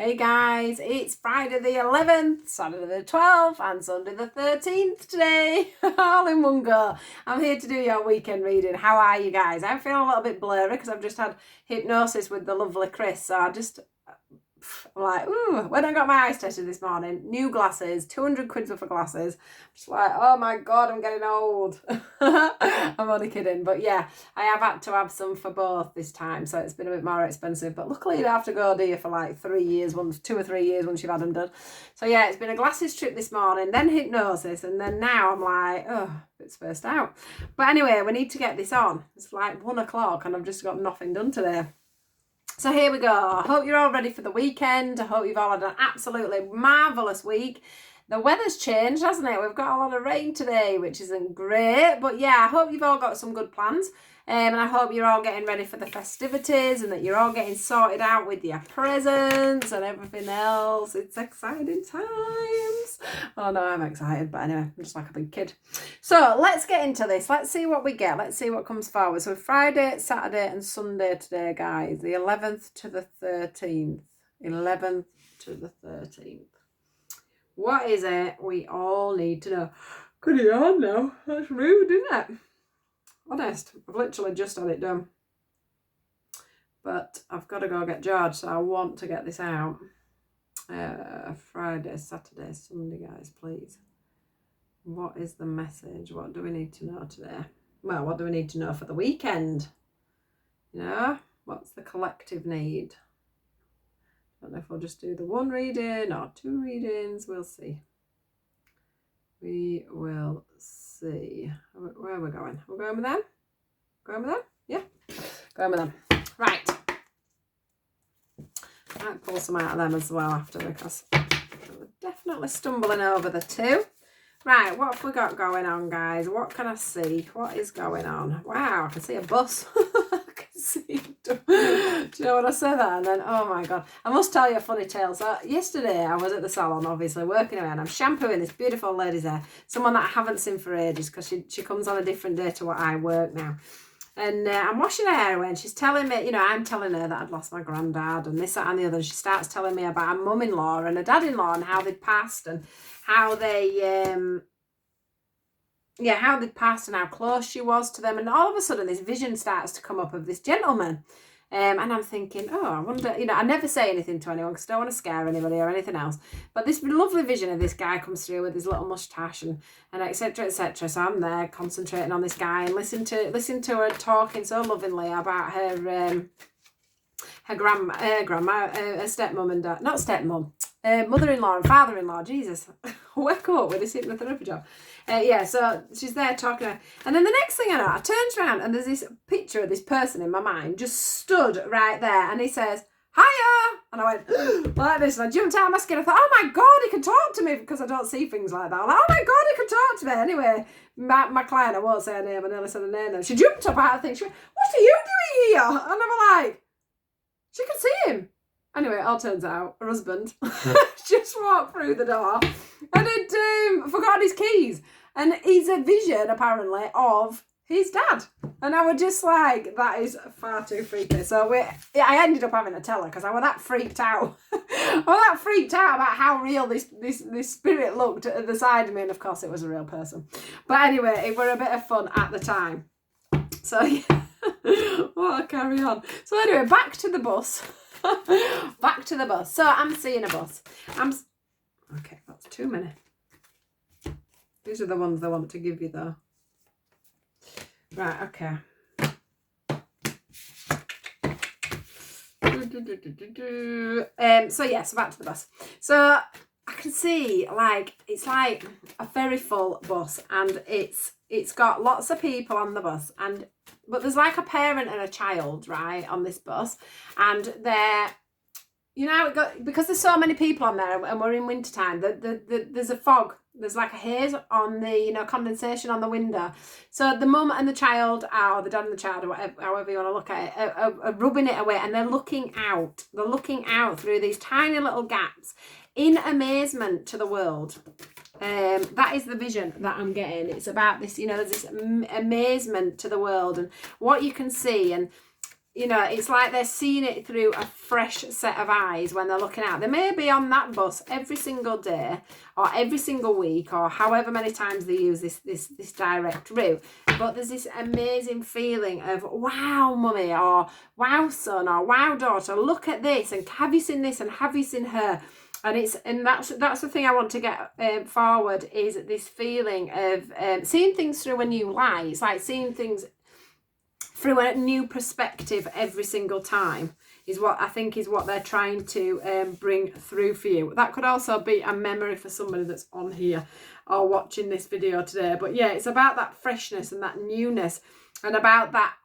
Hey guys, it's Friday the 11th, Saturday the 12th and Sunday the 13th today, all in one go. I'm here to do your weekend reading. How are you guys? I'm feeling a little bit blurry because I've just had hypnosis with the lovely Chris, so I'm like, ooh, when I got my eyes tested this morning, new glasses, 200 quid worth of glasses. I'm just like, oh my God, I'm getting old. I'm only kidding. But yeah, I have had to have some for both this time. So it's been a bit more expensive. But luckily you don't have to go, do you, for like 3 years, 2 or 3 years once you've had them done. So yeah, it's been a glasses trip this morning, then hypnosis. And then now I'm like, oh, it's spaced out. But anyway, we need to get this on. It's like 1 o'clock and I've just got nothing done today. So here we go. I hope you're all ready for the weekend. I hope you've all had an absolutely marvellous week. The weather's changed, hasn't it? We've got a lot of rain today, which isn't great. But yeah, I hope you've all got some good plans. And I hope you're all getting ready for the festivities and that you're all getting sorted out with your presents and everything else. It's exciting times. Oh no, I'm excited. But anyway, I'm just like a big kid. So let's get into this. Let's see what we get. Let's see what comes forward. So Friday, Saturday and Sunday today, guys. The 11th to the 13th. 11th to the 13th. What is it we all need to know? Could you on now? That's rude, isn't it? Honest, I've literally just had it done. But I've got to go get George, so I want to get this out. Friday, Saturday, Sunday, guys, please. What is the message? What do we need to know today? Well, what do we need to know for the weekend? You know, what's the collective need? I don't know if we'll just do the one reading or 2 readings. We'll see. We will see. Where are we going? We're going with them? Going with them? Yeah. Going with them. Right. I might pull some out of them as well after because we're definitely stumbling over the 2. Right, what have we got going on, guys? What can I see? What is going on? Wow, I can see a bus. I can see. Do you know when I say that? And then, oh my God. I must tell you a funny tale. So yesterday I was at the salon, obviously, working away, and I'm shampooing this beautiful lady's hair. Someone that I haven't seen for ages because she comes on a different day to what I work now. And I'm washing her hair away and she's telling me, you know, I'm telling her that I'd lost my granddad and this, that and the other. And she starts telling me about her mum-in-law and her dad-in-law and how they'd passed and how they, how they'd passed and how close she was to them. And all of a sudden this vision starts to come up of this gentleman. And I'm thinking, oh, I wonder, you know, I never say anything to anyone because I don't want to scare anybody or anything else. But this lovely vision of this guy comes through with his little moustache and et cetera, et cetera. So I'm there concentrating on this guy and listen to her talking so lovingly about her grandma, her stepmom and dad, not stepmom, mother-in-law and father-in-law. Jesus, wake up with this hypnotherapy job. So she's there talking to her. And then the next thing I know, I turns around and there's this picture of this person in my mind just stood right there. And he says, hiya. And I went like this. And I jumped out of my skin. I thought, oh my God, he can talk to me because I don't see things like that. I'm like, oh my God, he can talk to me. Anyway, my client, I won't say her name. I nearly said her name now. She jumped up out of the thing. She went, what are you doing here? And I'm like, she can see him. Anyway, it all turns out her husband just walked through the door and had forgotten his keys. And he's a vision, apparently, of his dad. And I was just like, that is far too freaky. So I ended up having to tell her because I was that freaked out. I was that freaked out about how real this spirit looked at the side of me. And of course, it was a real person. But anyway, it were a bit of fun at the time. So yeah, well, I'll carry on. So anyway, back to the bus. Back to the bus. So I'm seeing a bus. Okay, that's too many. These are the ones I want to give you though. Right, okay. So back to the bus. So I can see it's like a very full bus and it's got lots of people on the bus but there's like a parent and a child, right, on this bus, and they're, you know, because there's so many people on there and we're in winter time, there's a fog, there's like a haze on the, you know, condensation on the window. So the mum and the child, or the dad and the child, or whatever, however you want to look at it, are rubbing it away and they're looking out. They're looking out through these tiny little gaps in amazement to the world. That is the vision that I'm getting. It's about this, you know, there's this amazement to the world and what you can see. And you know, it's like they're seeing it through a fresh set of eyes when they're looking out. They may be on that bus every single day or every single week or however many times they use this direct route. But there's this amazing feeling of, wow, mummy, or wow, son, or wow, daughter, look at this, and have you seen this, and have you seen her? And that's the thing I want to get forward, is this feeling of seeing things through a new light. It's like seeing things through a new perspective every single time, is what I think is what they're trying to bring through for you. That could also be a memory for somebody that's on here or watching this video today. But yeah, it's about that freshness and that newness, and about that,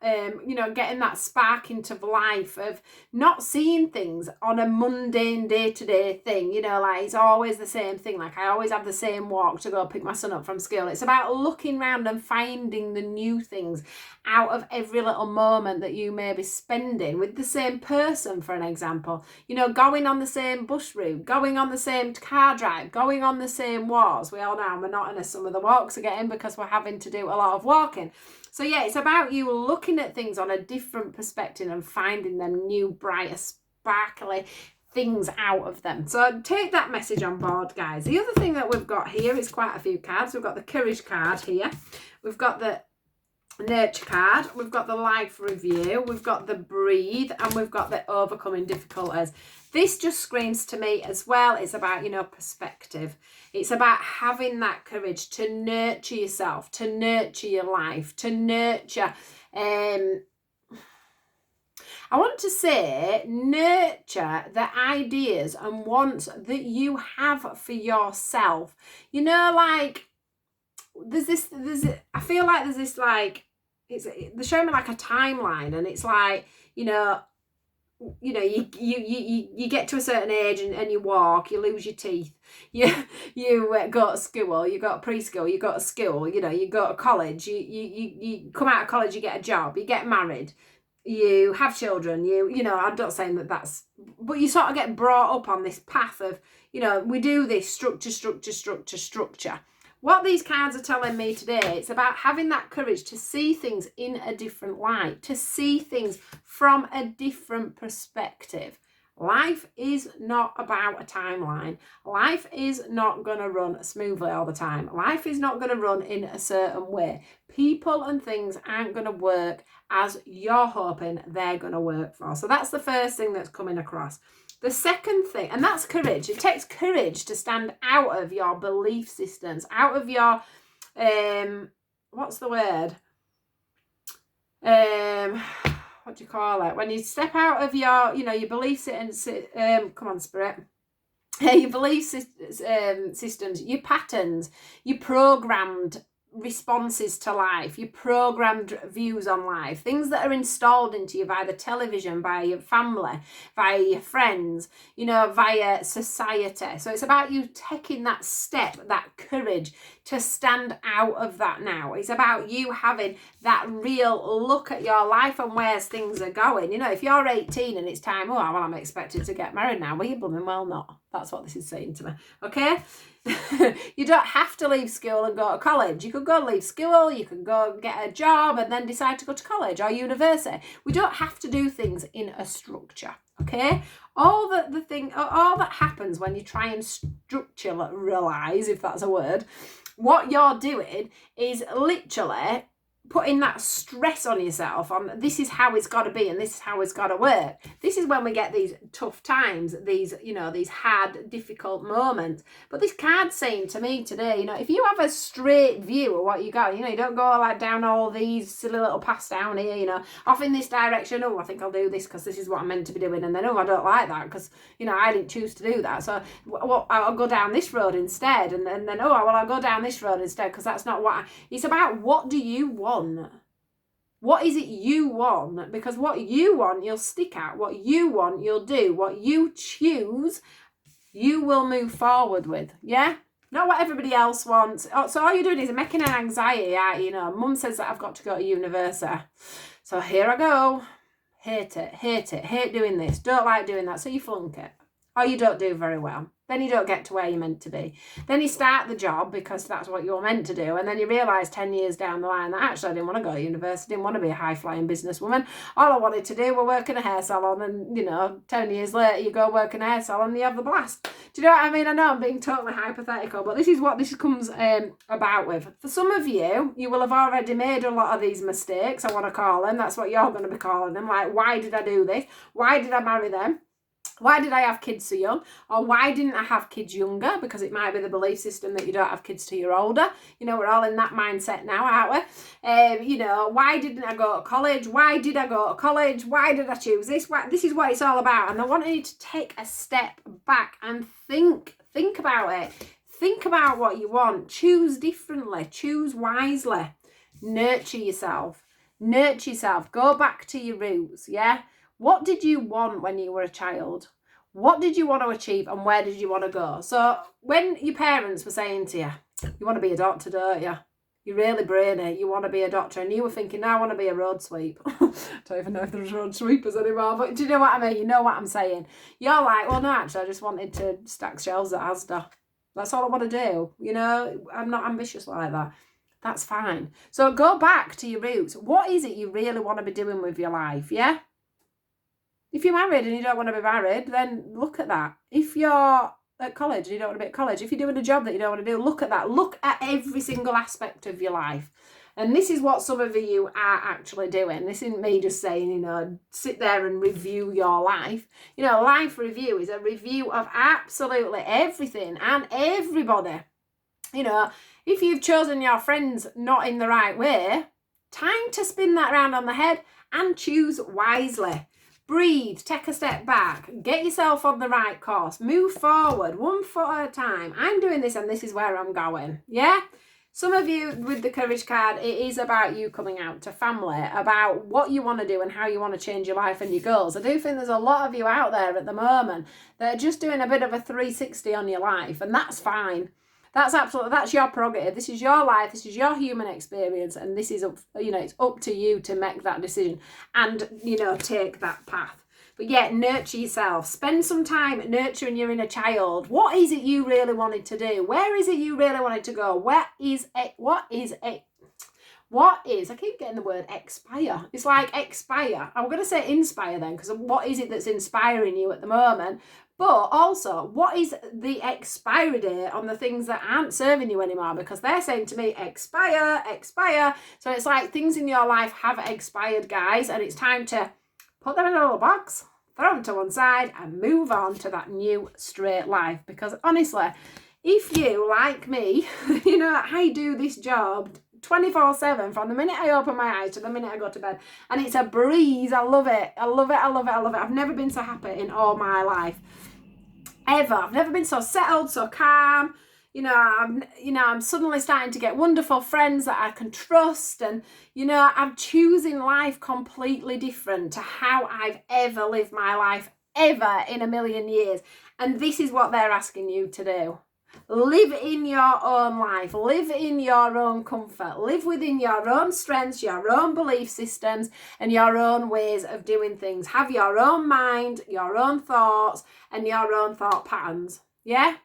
you know, getting that spark into life of not seeing things on a mundane day-to-day thing, you know, like it's always the same thing. Like I always have the same walk to go pick my son up from school. It's about looking around and finding the new things out of every little moment that you may be spending with the same person, for an example. You know, going on the same bus route, going on the same car drive, going on the same walks. We all know how monotonous some of the walks are getting because we're having to do a lot of walking. So yeah, it's about you looking at things on a different perspective and finding them new, brighter, sparkly things out of them. So take that message on board, guys. The other thing that we've got here is quite a few cards. We've got the courage card here. We've got the nurture card. We've got the life review. We've got the breathe, and we've got the overcoming difficulties. This just screams to me as well. It's about, you know, perspective. It's about having that courage to nurture yourself, to nurture your life, to nurture, I want to say, nurture the ideas and wants that you have for yourself. You know, like, I feel like there's this, like, they're showing me like a timeline, and it's like, you know, you get to a certain age and you walk, you lose your teeth, you go to school, you go to preschool, you go to school, you know, you go to college, you come out of college, you get a job, you get married, you have children, you know, I'm not saying that's, but you sort of get brought up on this path of, you know, we do this structure. What these cards are telling me today, it's about having that courage to see things in a different light, to see things from a different perspective. Life is not about a timeline. Life is not going to run smoothly all the time. Life is not going to run in a certain way. People and things aren't going to work as you're hoping they're going to work for. So that's the first thing that's coming across. The second thing, and that's courage. It takes courage to stand out of your belief systems, out of your, what's the word? What do you call it? When you step out of your, you know, your belief systems, come on, spirit. Your belief systems, your patterns, your programmed responses to life, your programmed views on life, things that are installed into you via the television, via your family, via your friends, you know, via society. So it's about you taking that step, that courage to stand out of that now. It's about you having that real look at your life and where things are going. You know, if you're 18 and it's time, oh, well, I'm expected to get married now. Well, you're blooming well not. That's what this is saying to me. Okay? You don't have to leave school and go to college. You could go leave school, you can go get a job and then decide to go to college or university. We don't have to do things in a structure, okay? All that happens when you try and structuralize, if that's a word, what you're doing is literally putting that stress on yourself on this is how it's got to be and this is how it's got to work. This is when we get these tough times, these, you know, these hard, difficult moments. But this card's saying to me today, you know, if you have a straight view of what you got, you know, you don't go like down all these silly little paths down here, you know, off in this direction. Oh, I think I'll do this because this is what I'm meant to be doing. And then, oh, I don't like that because, you know, I didn't choose to do that. So well, I'll go down this road instead. And then, oh, well, I'll go down this road instead because that's not what it's about. What do you want? What is it you want? Because what you want, you'll stick at. What you want, you'll do. What you choose, you will move forward with. Yeah? Not what everybody else wants. So all you're doing is making an anxiety out. You know, mum says that I've got to go to university. So here I go. Hate it. Hate doing this. Don't like doing that. So you flunk it. or you don't do very well. Then you don't get to where you're meant to be. Then you start the job because that's what you're meant to do. And then you realise 10 years down the line that actually I didn't want to go to university, didn't want to be a high-flying businesswoman. All I wanted to do was work in a hair salon. And, 10 years later, you go work in a hair salon and you have the blast. Do you know what I mean? I know I'm being totally hypothetical, but this is what this comes about with. For some of you, you will have already made a lot of these mistakes, I want to call them. That's what you're going to be calling them. Like, why did I do this? Why did I marry them? Why did I have kids so young? Or why didn't I have kids younger? Because it might be the belief system that you don't have kids till you're older. We're all in that mindset now, aren't we? Why didn't I go to college? Why did I go to college? Why did I choose this? This is what it's all about. And I want you to take a step back and think about it. Think about what you want. Choose differently. Choose wisely. Nurture yourself. Go back to your roots, yeah? What did you want when you were a child? What did you want to achieve and where did you want to go? So when your parents were saying to you, you want to be a doctor, don't you? You're really brainy. You want to be a doctor. And you were thinking, no, I want to be a road sweep. Don't even know if there's road sweepers anymore. But do you know what I mean? You know what I'm saying. You're like, well, no, actually, I just wanted to stack shelves at Asda. That's all I want to do. I'm not ambitious like that. That's fine. So go back to your roots. What is it you really want to be doing with your life, yeah? If you're married and you don't want to be married, then look at that. If you're at college and you don't want to be at college, if you're doing a job that you don't want to do, look at that. Look at every single aspect of your life. And this is what some of you are actually doing. This isn't me just saying, sit there and review your life. Life review is a review of absolutely everything and everybody. If you've chosen your friends not in the right way, time to spin that round on the head and choose wisely. Breathe, take a step back, get yourself on the right course, move forward, 1 foot at a time. I'm doing this and this is where I'm going, yeah? Some of you with the courage card, it is about you coming out to family, about what you want to do and how you want to change your life and your goals. I do think there's a lot of you out there at the moment that are just doing a bit of a 360 on your life, and that's fine. That's your prerogative. This is your life. This is your human experience. And this is, it's up to you to make that decision and, take that path. But yeah, nurture yourself. Spend some time nurturing your inner child. What is it you really wanted to do? Where is it you really wanted to go? What is, I keep getting the word expire. It's like expire. I'm going to say inspire then, because what is it that's inspiring you at the moment? But also, what is the expiry date on the things that aren't serving you anymore? Because they're saying to me, expire. So it's like things in your life have expired, guys, and it's time to put them in a little box, throw them to one side, and move on to that new straight life. Because honestly, if you, like me, I do this job 24/7 from the minute I open my eyes to the minute I go to bed, and it's a breeze. I love it. I've never been so happy in all my life, ever. I've never been so settled, so calm. I'm suddenly starting to get wonderful friends that I can trust, and I'm choosing life completely different to how I've ever lived my life ever in a million years. And this is what they're asking you to do. Live in your own life, live in your own comfort, live within your own strengths, your own belief systems, and your own ways of doing things. Have your own mind, your own thoughts, and your own thought patterns. Yeah?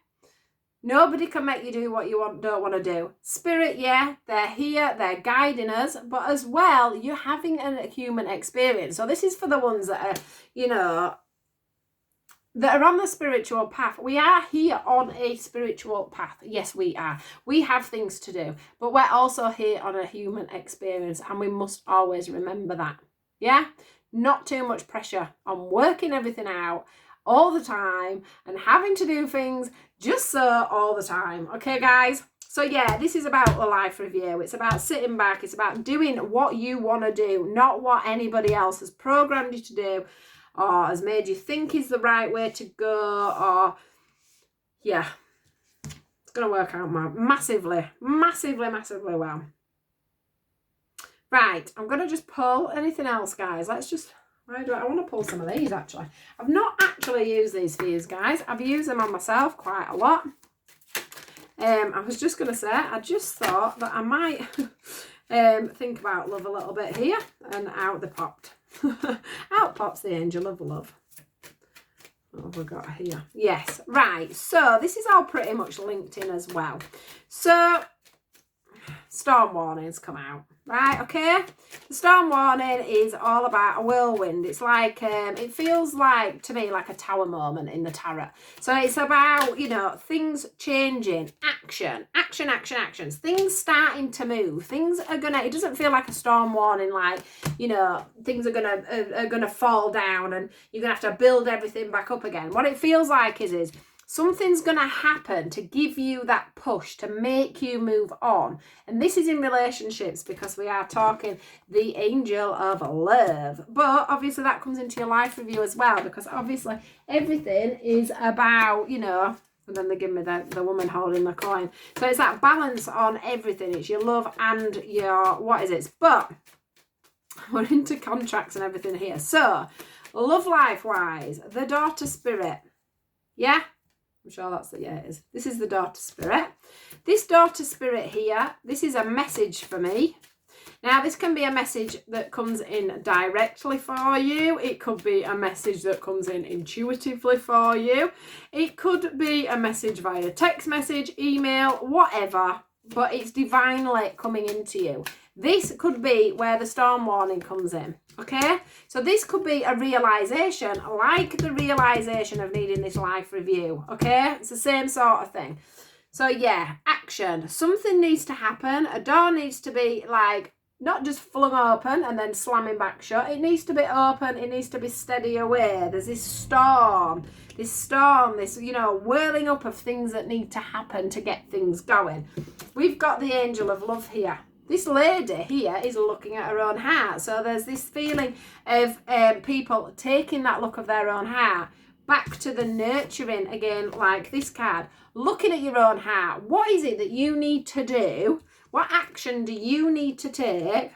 Nobody can make you do what you don't want to do. Spirit, yeah, they're here, they're guiding us, but as well, you're having a human experience. So this is for the ones that are, that are on the spiritual path. We are here on a spiritual path. Yes, we are. We have things to do, but we're also here on a human experience, and we must always remember that. Yeah? Not too much pressure on working everything out all the time and having to do things just so all the time. Okay, guys? So yeah, this is about a life review. It's about sitting back. It's about doing what you want to do, not what anybody else has programmed you to do or has made you think is the right way to go, or yeah, it's going to work out massively well. Right, I'm going to just pull anything else, guys. I want to pull some of these, actually. I've not actually used these for you guys. I've used them on myself quite a lot. I was just going to say, I just thought that I might think about love a little bit here, and out they popped. Out pops the angel of love. What have we got here? Yes, right. So this is all pretty much linked in as well. So storm warnings come out, right? Okay, the storm warning is all about a whirlwind. It's like it feels like to me like a tower moment in the tarot. So it's about, you know, things changing, actions, things starting to move. Things are gonna, it doesn't feel like a storm warning, like, you know, things are gonna fall down and you're gonna have to build everything back up again. What it feels like is something's going to happen to give you that push, to make you move on. And this is in relationships, because we are talking the angel of love. But obviously that comes into your life review as well, because obviously everything is about, you know, and then they give me the woman holding the coin. So it's that balance on everything. It's your love and your, what is it? But we're into contracts and everything here. So love life wise, the daughter spirit. Yeah? I'm sure that's the, yeah, it is. This is the daughter spirit. This daughter spirit here, this is a message for me. Now, this can be a message that comes in directly for you. It could be a message that comes in intuitively for you. It could be a message via text message, email, whatever, but it's divinely coming into you. This could be where the storm warning comes in, okay? So this could be a realization, like the realization of needing this life review, okay? It's the same sort of thing. So yeah, action. Something needs to happen. A door needs to be like, not just flung open and then slamming back shut. It needs to be open. It needs to be steady away. There's this storm, this, you know, whirling up of things that need to happen to get things going. We've got the angel of love here. This lady here is looking at her own heart. So there's this feeling of people taking that look of their own heart back to the nurturing again, like this card. Looking at your own heart. What is it that you need to do? What action do you need to take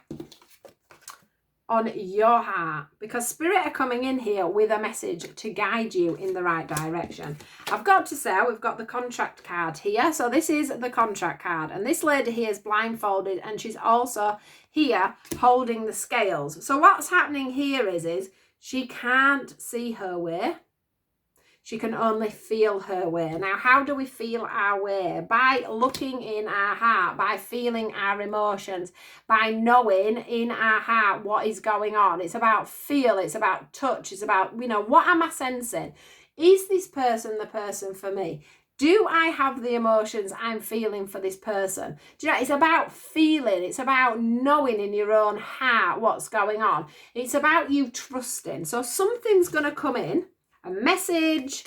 on your heart? Because spirit are coming in here with a message to guide you in the right direction. I've got to say, we've got the contract card here. So this is the contract card. And this lady here is blindfolded, and she's also here holding the scales. So what's happening here is she can't see her way. She can only feel her way. Now, how do we feel our way? By looking in our heart, by feeling our emotions, by knowing in our heart what is going on. It's about feel, it's about touch, it's about, you know, what am I sensing? Is this person the person for me? Do I have the emotions I'm feeling for this person? Do you know, it's about feeling. It's about knowing in your own heart what's going on. It's about you trusting. So something's going to come in. A message,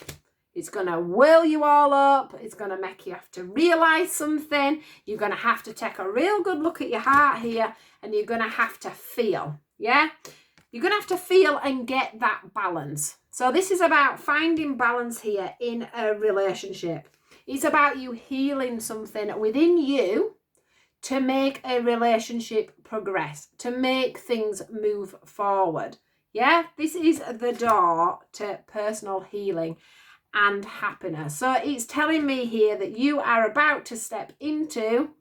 it's going to whirl you all up, it's going to make you have to realise something, you're going to have to take a real good look at your heart here, and you're going to have to feel, yeah? You're going to have to feel and get that balance. So this is about finding balance here in a relationship. It's about you healing something within you to make a relationship progress, to make things move forward. Yeah, this is the door to personal healing and happiness. So it's telling me here that you are about to step into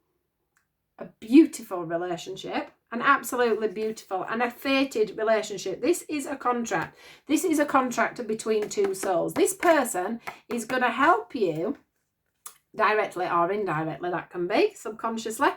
a beautiful relationship, an absolutely beautiful and a fated relationship. This is a contract. This is a contract between two souls. This person is going to help you directly or indirectly, that can be subconsciously,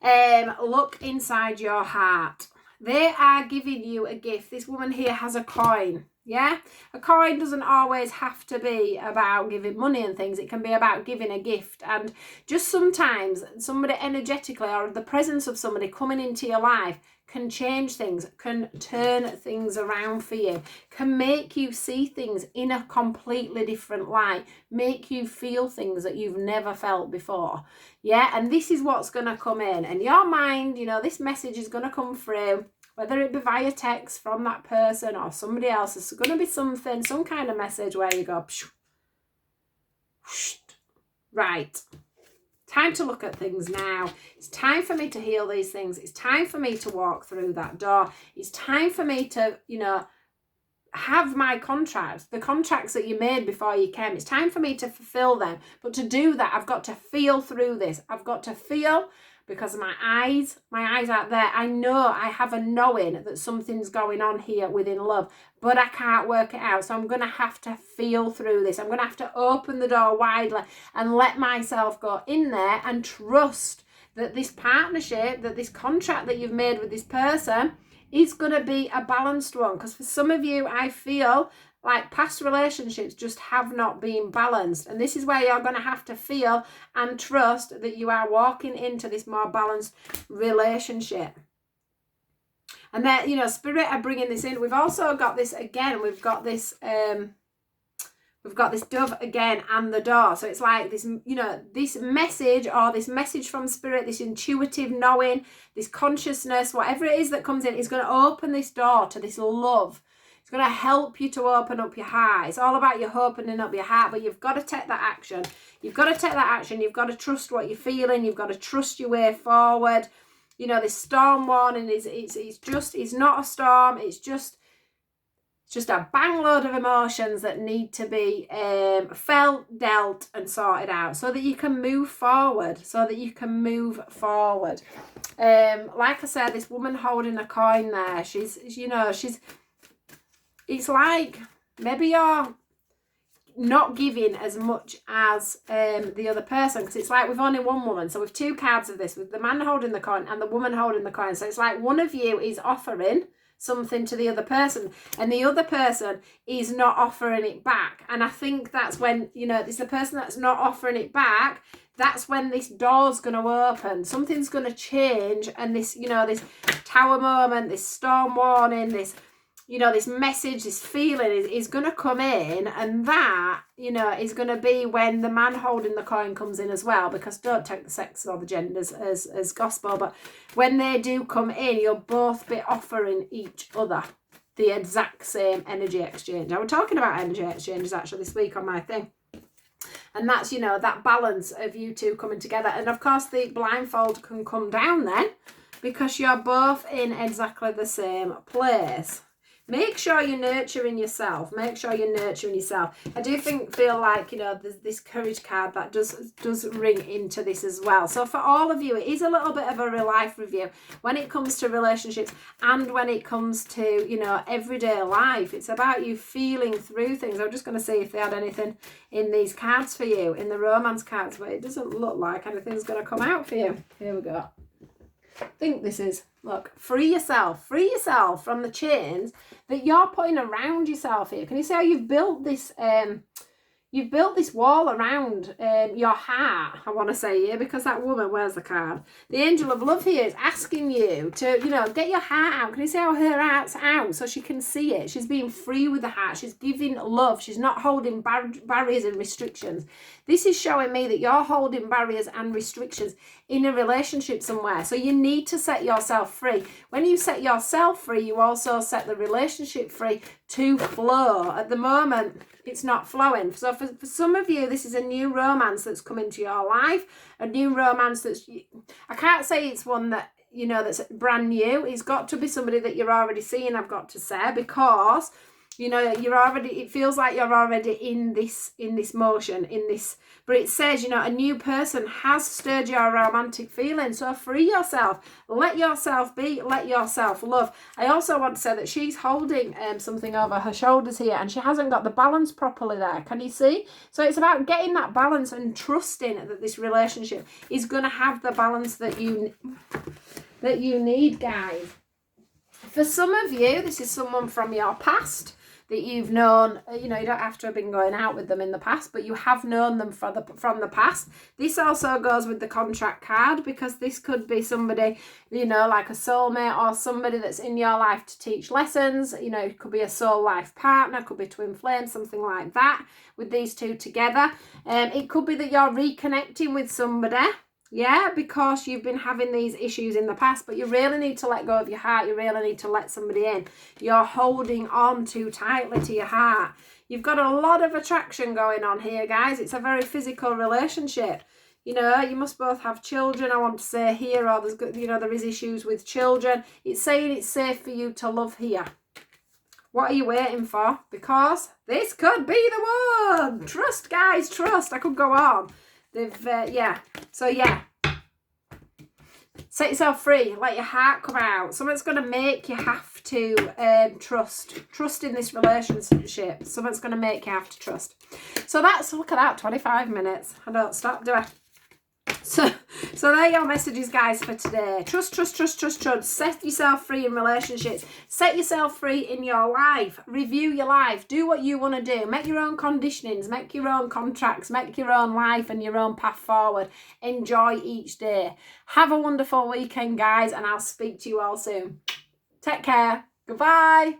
look inside your heart. They are giving you a gift. This woman here has a coin, yeah? A coin doesn't always have to be about giving money and things. It can be about giving a gift. And just sometimes somebody energetically, or the presence of somebody coming into your life, can change things, can turn things around for you, can make you see things in a completely different light, make you feel things that you've never felt before. Yeah, and this is what's going to come in. And your mind, you know, this message is going to come through, whether it be via text from that person or somebody else. It's going to be something, some kind of message where you go, psh, psh, right. Time to look at things now. It's time for me to heal these things. It's time for me to walk through that door. It's time for me to, you know, have my contracts, the contracts that you made before you came. It's time for me to fulfill them. But to do that, I've got to feel through this. I've got to feel because my eyes out there, I know, I have a knowing that something's going on here within love, but I can't work it out. So I'm going to have to feel through this. I'm going to have to open the door widely and let myself go in there and trust that this partnership, that this contract that you've made with this person is going to be a balanced one. Because for some of you, I feel like past relationships just have not been balanced. And this is where you're going to have to feel and trust that you are walking into this more balanced relationship. And then, you know, Spirit are bringing this in. We've also got this again. We've got this dove again and the door. So it's like this, you know, this message from Spirit, this intuitive knowing, this consciousness, whatever it is that comes in, is going to open this door to this love. It's going to help you to open up your heart. It's all about you opening up your heart, but you've got to take that action. You've got to take that action. You've got to trust what you're feeling. You've got to trust your way forward. You know, this storm warning it's not a storm. It's just a bang load of emotions that need to be felt, dealt, and sorted out so that you can move forward. Like I said, this woman holding a coin there, it's like maybe you're not giving as much as the other person, because it's like we've only one woman. So with two cards of this, with the man holding the coin and the woman holding the coin. So it's like one of you is offering something to the other person and the other person is not offering it back. And I think that's when, you know, it's the person that's not offering it back, that's when this door's going to open. Something's going to change, and this, you know, this tower moment, this storm warning, this, you know, this message, this feeling is going to come in, and that, you know, is going to be when the man holding the coin comes in as well, because don't take the sex or the genders as gospel, but when they do come in, you'll both be offering each other the exact same energy exchange. I was talking about energy exchanges actually this week on my thing. And that's, you know, that balance of you two coming together. And of course the blindfold can come down then, because you're both in exactly the same place. Make sure you're nurturing yourself. I do feel like, you know, there's this courage card that does ring into this as well. So for all of you, it is a little bit of a real life review when it comes to relationships and when it comes to, you know, everyday life. It's about you feeling through things. I'm just going to see if they had anything in these cards for you, in the romance cards, but it doesn't look like anything's going to come out for you. Here we go. I think this is, look, free yourself from the chains that you're putting around yourself here. Can you see how you've built this wall around your heart, I want to say here, because that woman, where's the card? The angel of love here is asking you to, you know, get your heart out. Can you see how her heart's out so she can see it? She's being free with the heart. She's giving love. She's not holding barriers and restrictions. This is showing me that you're holding barriers and restrictions in a relationship somewhere. So you need to set yourself free. When you set yourself free, you also set the relationship free to flow. At the moment, it's not flowing. So for some of you, this is a new romance that's come into your life. A new romance that's, I can't say it's one that, you know, that's brand new. It's got to be somebody that you're already seeing, I've got to say, because, you know, it feels like you're already in this motion, in this, but it says, you know, a new person has stirred your romantic feelings. So free yourself, let yourself be, let yourself love. I also want to say that she's holding something over her shoulders here, and she hasn't got the balance properly there. Can you see? So it's about getting that balance and trusting that this relationship is going to have the balance that you need, guys. For some of you, this is someone from your past that you've known. You know, you don't have to have been going out with them in the past, but you have known them from the past. This also goes with the contract card, because this could be somebody, you know, like a soulmate or somebody that's in your life to teach lessons. You know, it could be a soul life partner, could be twin flame, something like that, with these two together. It could be that you're reconnecting with somebody, yeah, because you've been having these issues in the past, but you really need to let go of your heart. You really need to let somebody in. You're holding on too tightly to your heart. You've got a lot of attraction going on here, guys. It's a very physical relationship. You know, you must both have children, I want to say here, or there's, you know, there is issues with children. It's saying it's safe for you to love here. What are you waiting for? Because this could be the one. Trust, guys, trust. I could go on. They've, yeah. So, yeah. Set yourself free. Let your heart come out. Something's going to make you have to trust in this relationship. Something's going to make you have to trust. So that's, look at that, 25 minutes. I don't stop, do I? So there are your messages, guys, for today. Trust. Set yourself free in relationships. Set yourself free in your life. Review your life. Do what you want to do. Make your own conditionings. Make your own contracts. Make your own life and your own path forward. Enjoy each day. Have a wonderful weekend, guys, and I'll speak to you all soon. Take care. Goodbye.